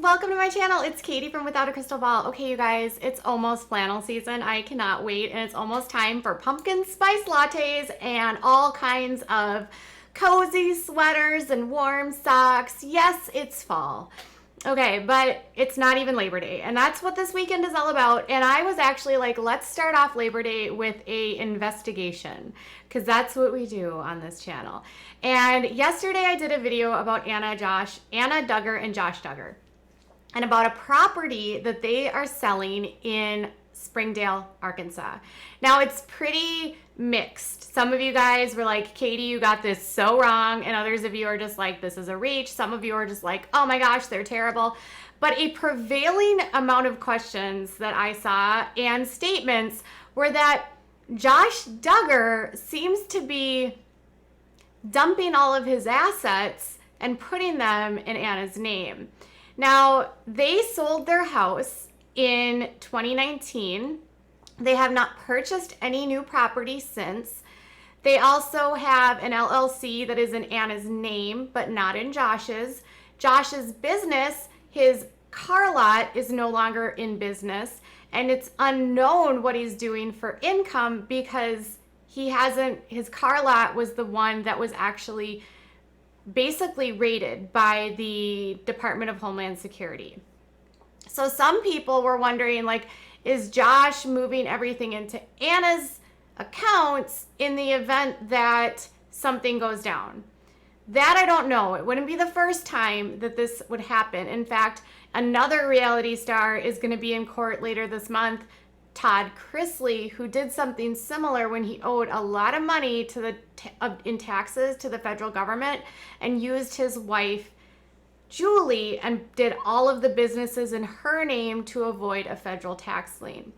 Welcome to my channel. It's Katie from Without a Crystal Ball. Okay, you guys, it's almost flannel season. I cannot wait, and it's almost time for pumpkin spice lattes and all kinds of cozy sweaters and warm socks. Yes, it's fall. Okay, but it's not even Labor Day, and that's what this weekend is all about. And I was actually like, let's start off Labor Day with a investigation, because that's what we do on this channel. And yesterday I did a video about Anna Duggar and Josh Duggar, and about a property that they are selling in Springdale, Arkansas. Now, it's pretty mixed. Some of you guys were like, Katie, you got this so wrong. And others of you are just like, this is a reach. Some of you are just like, oh my gosh, they're terrible. But a prevailing amount of questions that I saw and statements were that Josh Duggar seems to be dumping all of his assets and putting them in Anna's name. Now, they sold their house in 2019. They have not purchased any new property since. They also have an LLC that is in Anna's name, but not in Josh's. Josh's business, his car lot, is no longer in business, and it's unknown what he's doing for income because his car lot was the one that was actually basically raided by the Department of Homeland Security. So some people were wondering, like, is Josh moving everything into Anna's accounts in the event that something goes down? That I don't know. It wouldn't be the first time that this would happen. In fact, another reality star is going to be in court later this month, Todd Chrisley, who did something similar when he owed a lot of money in taxes to the federal government and used his wife, Julie, and did all of the businesses in her name to avoid a federal tax lien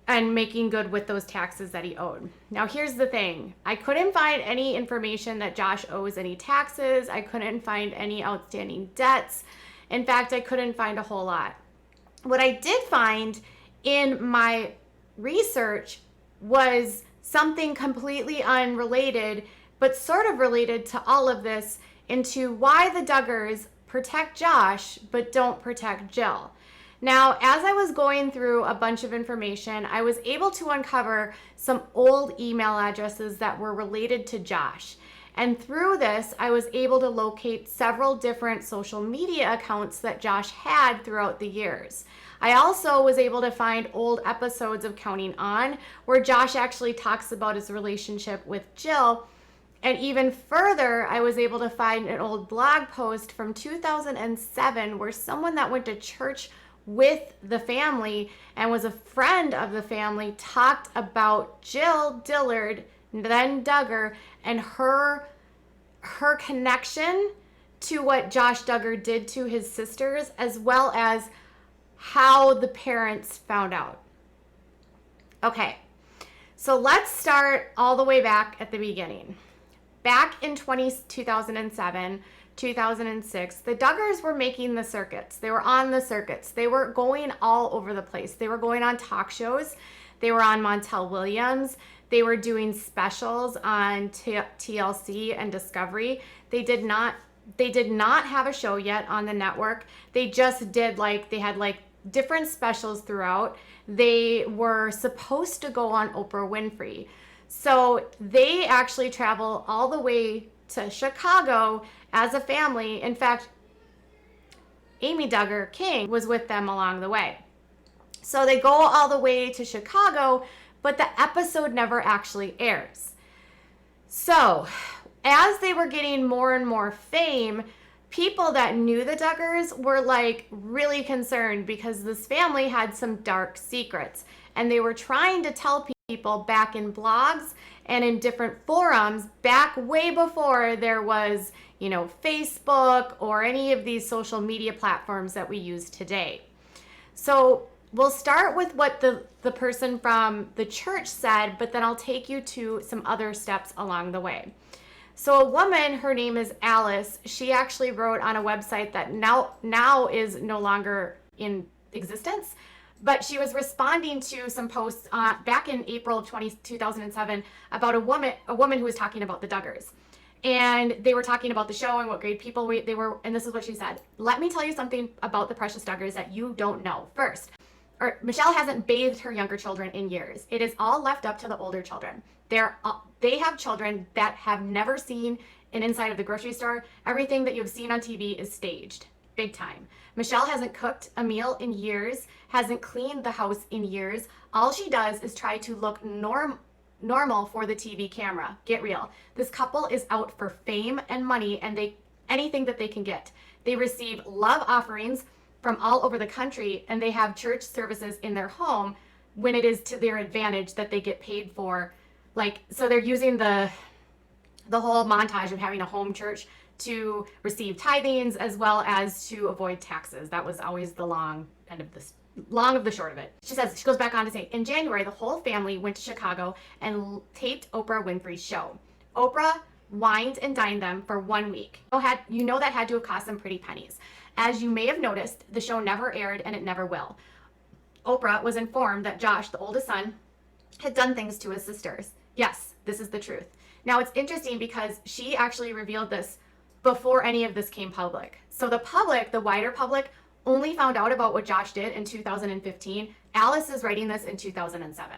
and making good with those taxes that he owed. Now, here's the thing. I couldn't find any information that Josh owes any taxes. I couldn't find any outstanding debts. In fact, I couldn't find a whole lot. What I did find in my research was something completely unrelated, but sort of related to all of this, into why the Duggars protect Josh but don't protect Jill. Now, as I was going through a bunch of information, I was able to uncover some old email addresses that were related to Josh. And through this, I was able to locate several different social media accounts that Josh had throughout the years. I also was able to find old episodes of Counting On where Josh actually talks about his relationship with Jill. And even further, I was able to find an old blog post from 2007 where someone that went to church with the family and was a friend of the family talked about Jill Dillard, then Duggar, and her connection to what Josh Duggar did to his sisters, as well as how the parents found out. Okay, so let's start all the way back at the beginning. Back in 2007, 2006, the Duggars were making the circuits. They were on the circuits. They were going all over the place. They were going on talk shows. They were on Montel Williams. They were doing specials on TLC and Discovery. They did not have a show yet on the network. They just did they had different specials throughout. They were supposed to go on Oprah Winfrey. So they actually travel all the way to Chicago as a family. In fact, Amy Duggar King was with them along the way. So they go all the way to Chicago, but the episode never actually airs. So as they were getting more and more fame, people that knew the Duggars were really concerned because this family had some dark secrets, and they were trying to tell people back in blogs and in different forums back way before there was, Facebook or any of these social media platforms that we use today. So we'll start with what the person from the church said, but then I'll take you to some other steps along the way. So a woman, her name is Alice, she actually wrote on a website that now is no longer in existence, but she was responding to some posts back in April of 2007 about a woman who was talking about the Duggars. And they were talking about the show and what great people they were. And this is what she said: "Let me tell you something about the Precious Duggars that you don't know. First, Michelle hasn't bathed her younger children in years. It is all left up to the older children. They have children that have never seen an inside of the grocery store. Everything that you've seen on TV is staged, big time. Michelle hasn't cooked a meal in years, hasn't cleaned the house in years. All she does is try to look normal for the TV camera. Get real. This couple is out for fame and money, and anything that they can get. They receive love offerings from all over the country, and they have church services in their home when it is to their advantage that they get paid for. Like, so they're using the whole montage of having a home church to receive tithings as well as to avoid taxes. That was always the long of the short of it. She goes back on to say, in January, the whole family went to Chicago and taped Oprah Winfrey's show. Oprah wined and dined them for 1 week. You know that had to have cost them pretty pennies. As you may have noticed, the show never aired and it never will. Oprah was informed that Josh, the oldest son, had done things to his sisters. Yes, this is the truth. Now, it's interesting because she actually revealed this before any of this came public. So the public, the wider public, only found out about what Josh did in 2015. Alice is writing this in 2007.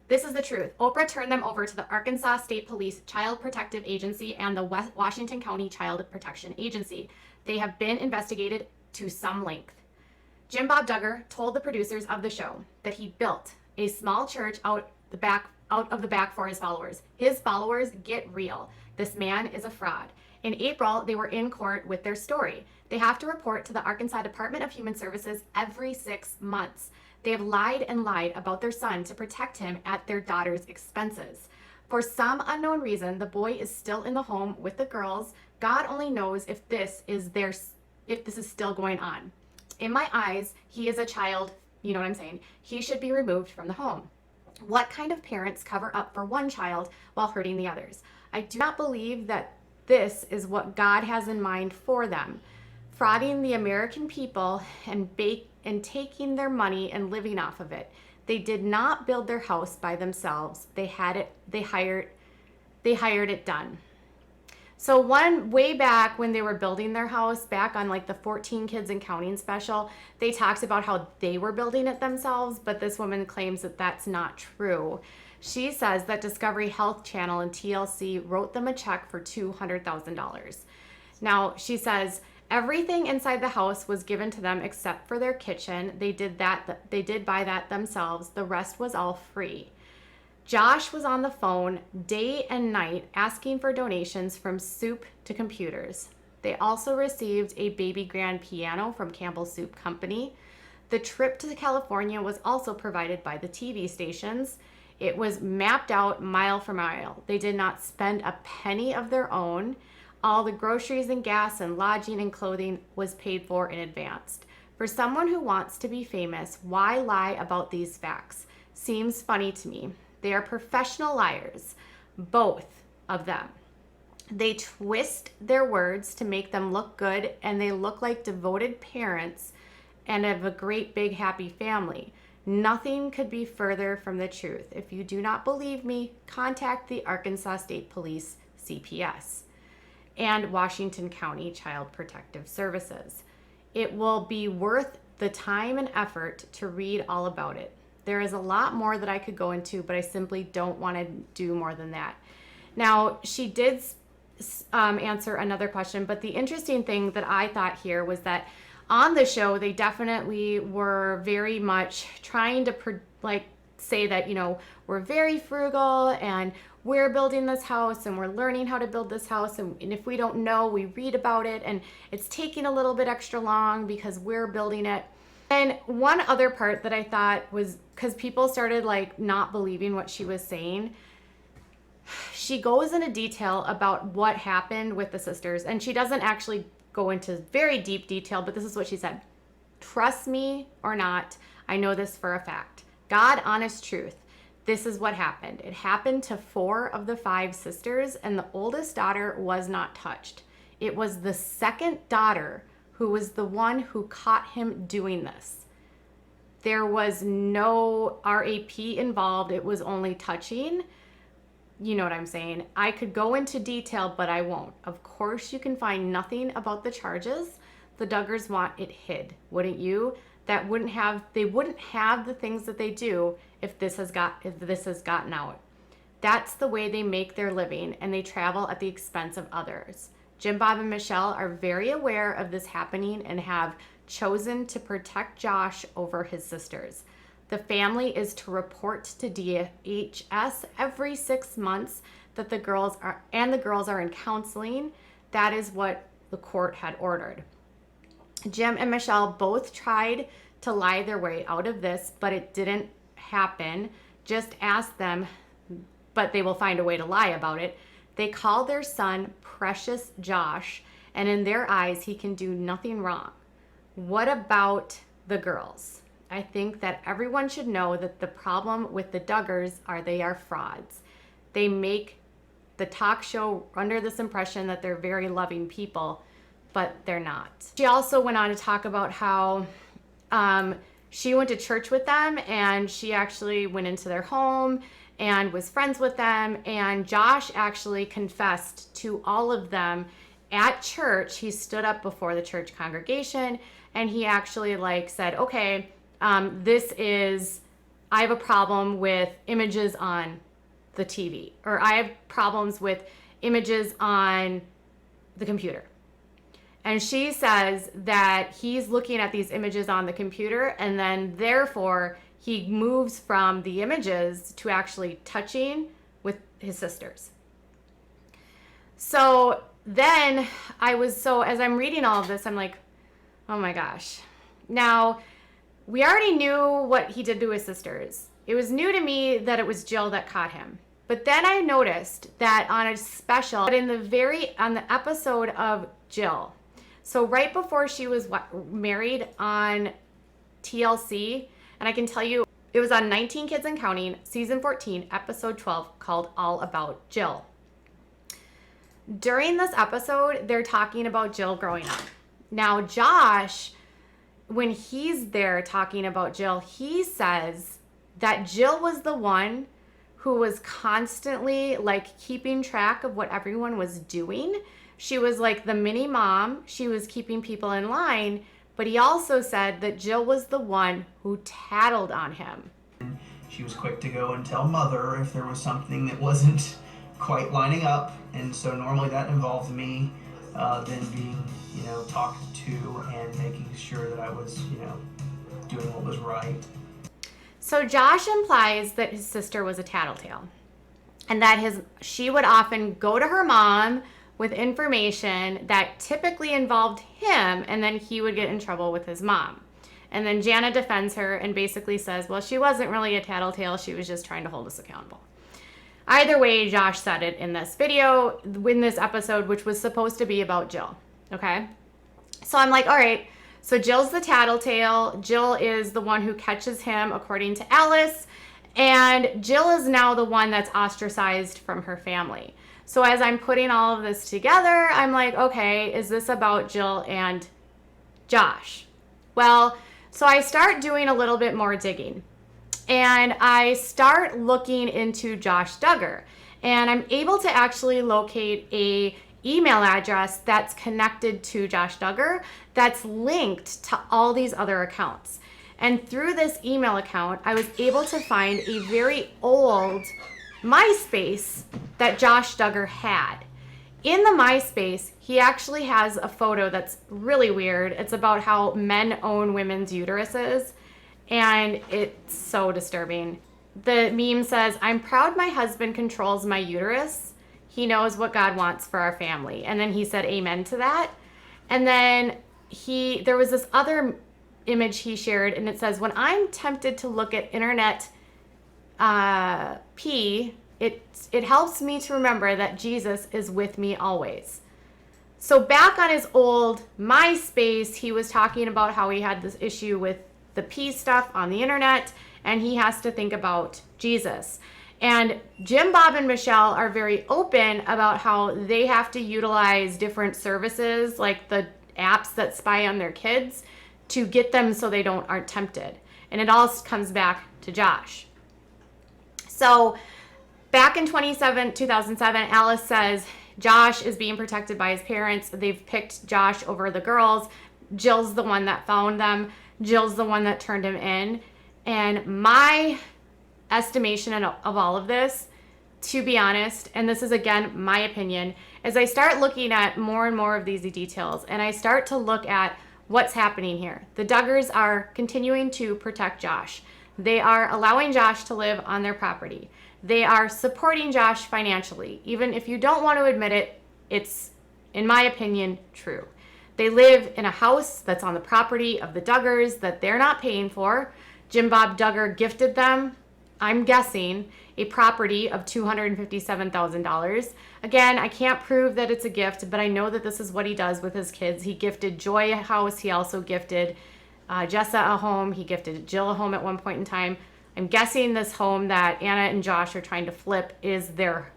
This is the truth. Oprah turned them over to the Arkansas State Police Child Protective Agency and the Washington County Child Protection Agency. They have been investigated to some length. Jim Bob Duggar told the producers of the show that he built a small church out of the back for his followers. His followers, get real. This man is a fraud. In April, they were in court with their story. They have to report to the Arkansas Department of Human Services every 6 months. They have lied and lied about their son to protect him at their daughter's expenses. For some unknown reason, the boy is still in the home with the girls. God only knows if this is still going on. In my eyes, he is a child, you know what I'm saying? He should be removed from the home. What kind of parents cover up for one child while hurting the others? I do not believe that this is what God has in mind for them. Frauding the American people and taking their money and living off of it. They did not build their house by themselves. They hired it done. So way back when they were building their house, back on like the 14 Kids and Counting special, they talked about how they were building it themselves, but this woman claims that that's not true. She says that Discovery Health Channel and TLC wrote them a check for $200,000. Now, she says everything inside the house was given to them except for their kitchen. They did buy that themselves. The rest was all free. Josh was on the phone day and night asking for donations from soup to computers. They also received a baby grand piano from Campbell Soup Company. The trip to California was also provided by the TV stations. It was mapped out mile for mile. They did not spend a penny of their own. All the groceries and gas and lodging and clothing was paid for in advance. For someone who wants to be famous, why lie about these facts? Seems funny to me. They are professional liars, both of them. They twist their words to make them look good, and they look like devoted parents and have a great big happy family. Nothing could be further from the truth. If you do not believe me, contact the Arkansas State Police, CPS, and Washington County Child Protective Services. It will be worth the time and effort to read all about it. There is a lot more that I could go into, but I simply don't want to do more than that. Now, she did answer another question, but the interesting thing that I thought here was that on the show, they definitely were very much trying to say that, we're very frugal and we're building this house and we're learning how to build this house. And if we don't know, we read about it and it's taking a little bit extra long because we're building it. And one other part that I thought was, because people started not believing what she was saying, she goes into detail about what happened with the sisters. And she doesn't actually go into very deep detail, but this is what she said. Trust me or not, I know this for a fact. God, honest truth. This is what happened. It happened to 4 of the 5 sisters, and the oldest daughter was not touched. It was the second daughter who was the one who caught him doing this. There was no RAP involved. It was only touching. you know what I'm saying. I could go into detail, but I won't. Of course, you can find nothing about the charges. The Duggars want it hid, wouldn't you? They wouldn't have the things that they do if this has gotten out. That's the way they make their living, and they travel at the expense of others. Jim, Bob, and Michelle are very aware of this happening and have chosen to protect Josh over his sisters. The family is to report to DHS every 6 months that the girls are in counseling. That is what the court had ordered. Jim and Michelle both tried to lie their way out of this, but it didn't happen. Just ask them, but they will find a way to lie about it. They call their son Precious Josh, and in their eyes, he can do nothing wrong. What about the girls? I think that everyone should know that the problem with the Duggars they are frauds. They make the talk show under this impression that they're very loving people, but they're not. She also went on to talk about how she went to church with them, and she actually went into their home and was friends with them, and Josh actually confessed to all of them at church. He stood up before the church congregation, and he actually said, okay, I have a problem with images on the TV, or I have problems with images on the computer. And she says that he's looking at these images on the computer, and then therefore he moves from the images to actually touching with his sisters. So then as I'm reading all of this, I'm like, oh my gosh. Now, we already knew what he did to his sisters. It was new to me that it was Jill that caught him. But then I noticed that on the episode of Jill, so right before she was married on TLC, and I can tell you, it was on 19 Kids and Counting, season 14, episode 12, called All About Jill. During this episode, they're talking about Jill growing up. Now, Josh, when he's there talking about Jill, he says that Jill was the one who was constantly keeping track of what everyone was doing. She was like the mini mom. She was keeping people in line. But he also said that Jill was the one who tattled on him. She was quick to go and tell mother if there was something that wasn't quite lining up. And so normally that involved me then being, talked to and making sure that I was, doing what was right. So Josh implies that his sister was a tattletale, and that she would often go to her mom with information that typically involved him, and then he would get in trouble with his mom. And then Jana defends her and basically says, well, she wasn't really a tattletale. She was just trying to hold us accountable. Either way, Josh said it in this video, in this episode, which was supposed to be about Jill. Okay? So I'm like, all right, so Jill's the tattletale. Jill is the one who catches him, according to Alice. And Jill is now the one that's ostracized from her family. So as I'm putting all of this together, I'm like, okay, is this about Jill and Josh? Well, so I start doing a little bit more digging. And I start looking into Josh Duggar. And I'm able to actually locate a email address that's connected to Josh Duggar that's linked to all these other accounts. And through this email account, I was able to find a very old MySpace that Josh Duggar had. In the MySpace, he actually has a photo that's really weird. It's about how men own women's uteruses, and it's so disturbing. The meme says, "I'm proud my husband controls my uterus. He knows what God wants for our family." And then he said amen to that. And then there was this other image he shared, and it says, "When I'm tempted to look at internet it helps me to remember that Jesus is with me always." So back on his old MySpace, he was talking about how he had this issue with the P stuff on the internet, and he has to think about Jesus. And Jim, Bob, and Michelle are very open about how they have to utilize different services, like the apps that spy on their kids, to get them so they aren't tempted. And it all comes back to Josh. So Back in 2007, Alice says Josh is being protected by his parents. They've picked Josh over the girls. Jill's the one that found them. Jill's the one that turned him in. And my estimation of all of this, to be honest, and this is again my opinion, as I start looking at more and more of these details and I start to look at what's happening here. The Duggars are continuing to protect Josh. They are allowing Josh to live on their property. They are supporting Josh financially. Even if you don't want to admit it, it's, in my opinion, true. They live in a house that's on the property of the Duggars that they're not paying for. Jim Bob Duggar gifted them, I'm guessing, a property of $257,000. Again, I can't prove that it's a gift, but I know that this is what he does with his kids. He gifted Joy a house. He also gifted Jessa a home. He gifted Jill a home at one point in time. I'm guessing this home that Anna and Josh are trying to flip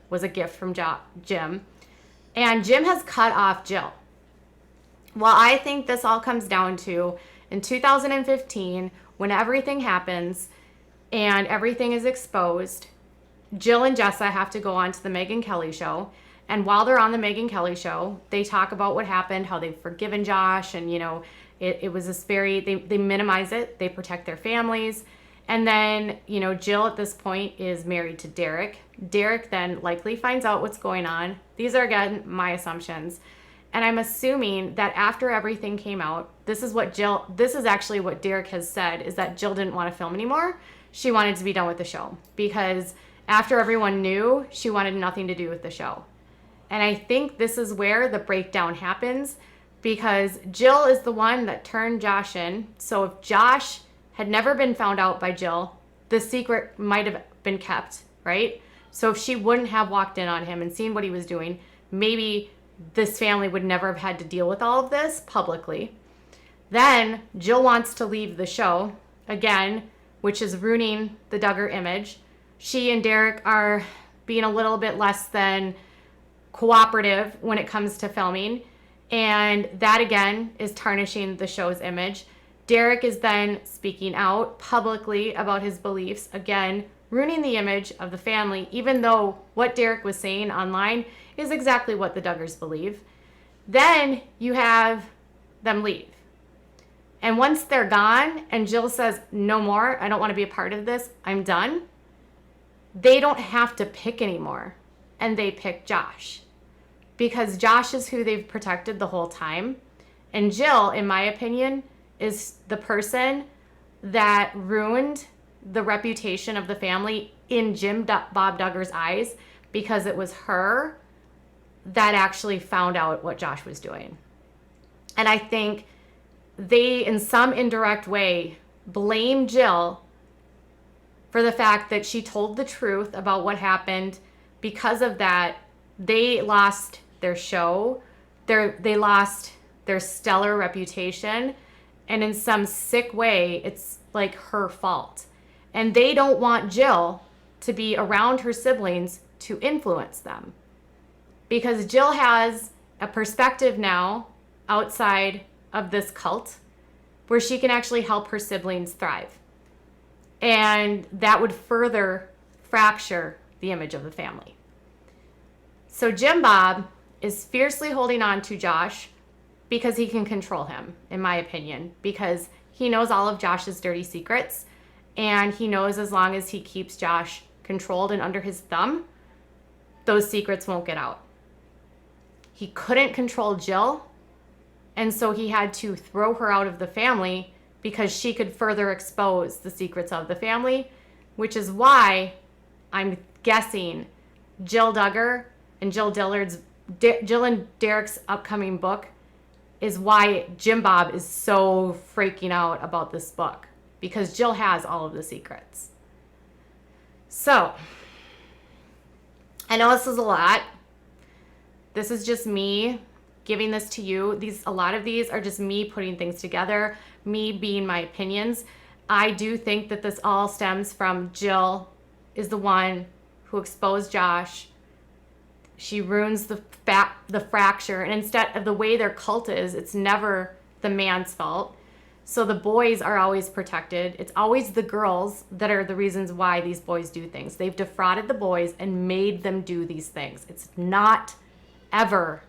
was a gift from Jim. And Jim has cut off Jill. Well, I think this all comes down to in 2015, when everything happens and everything is exposed, Jill and Jessa have to go on to the Megyn Kelly show. And while they're on the Megyn Kelly show, they talk about what happened, how they've forgiven Josh. And, it was this they minimize it. They protect their families. And then, Jill at this point is married to Derek. Derek then likely finds out what's going on. These are, again, my assumptions. And I'm assuming that after everything came out, this is actually what Derek has said, is that Jill didn't want to film anymore. She wanted to be done with the show because after everyone knew, she wanted nothing to do with the show. And I think this is where the breakdown happens, because Jill is the one that turned Josh in. So if Josh had never been found out by Jill, the secret might have been kept, right? So if she wouldn't have walked in on him and seen what he was doing, maybe this family would never have had to deal with all of this publicly. Then Jill wants to leave the show, again, which is ruining the Duggar image. She and Derek are being a little bit less than cooperative when it comes to filming. And that, again, is tarnishing the show's image. Derek is then speaking out publicly about his beliefs, again, ruining the image of the family, even though what Derek was saying online is exactly what the Duggars believe. Then you have them leave. And once they're gone and Jill says, no more, I don't want to be a part of this, I'm done, they don't have to pick anymore. And they pick Josh. Because Josh is who they've protected the whole time. And Jill, in my opinion, is the person that ruined the reputation of the family in Jim Bob Duggar's eyes, because it was her that actually found out what Josh was doing. And I think they, in some indirect way, blame Jill for the fact that she told the truth about what happened. Because of that, they lost their show, they lost their stellar reputation, and in some sick way, it's like her fault. And they don't want Jill to be around her siblings to influence them. Because Jill has a perspective now outside of this cult where she can actually help her siblings thrive. And that would further fracture the image of the family. So Jim Bob is fiercely holding on to Josh because he can control him, in my opinion, because he knows all of Josh's dirty secrets, and he knows as long as he keeps Josh controlled and under his thumb, those secrets won't get out. He couldn't control Jill, and so he had to throw her out of the family because she could further expose the secrets of the family, which is why I'm guessing Jill Duggar and Jill and Derek's upcoming book is why Jim Bob is so freaking out about this book, because Jill has all of the secrets. So, I know this is a lot. This is just me giving this to you. A lot of these are just me putting things together, me being my opinions. I do think that this all stems from Jill is the one who exposed Josh. She ruins the fracture, and instead of the way their cult is, it's never the man's fault. So the boys are always protected. It's always the girls that are the reasons why these boys do things. They've defrauded the boys and made them do these things. It's not ever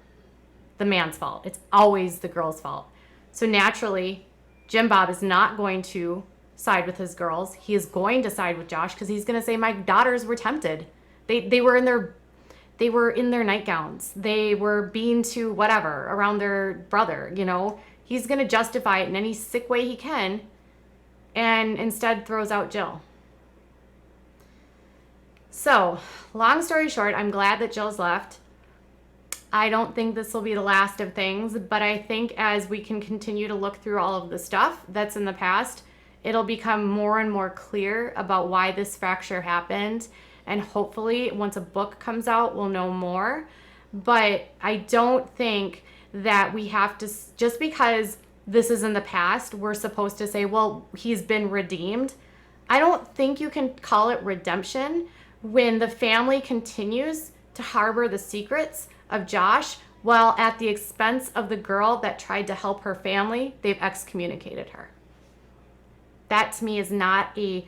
the man's fault. It's always the girl's fault. So naturally, Jim Bob is not going to side with his girls. He is going to side with Josh because he's going to say, my daughters were tempted. They were in their nightgowns. They were being to whatever around their brother, you know. He's going to justify it in any sick way he can, and instead throws out Jill. So, long story short, I'm glad that Jill's left. I don't think this will be the last of things, but I think as we can continue to look through all of the stuff that's in the past, it'll become more and more clear about why this fracture happened. And hopefully, once a book comes out, we'll know more. But I don't think that we have to, just because this is in the past, we're supposed to say, well, he's been redeemed. I don't think you can call it redemption when the family continues to harbor the secrets of Josh while at the expense of the girl that tried to help her family, they've excommunicated her. That to me is not a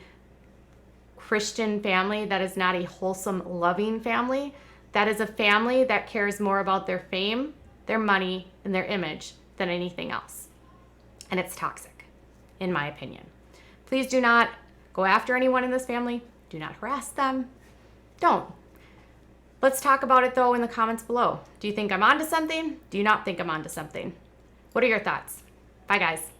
Christian family. That is not a wholesome, loving family. That is a family that cares more about their fame, their money, and their image than anything else. And it's toxic, in my opinion. Please do not go after anyone in this family. Do not harass them. Don't. Let's talk about it, though, in the comments below. Do you think I'm onto something? Do you not think I'm onto something? What are your thoughts? Bye, guys.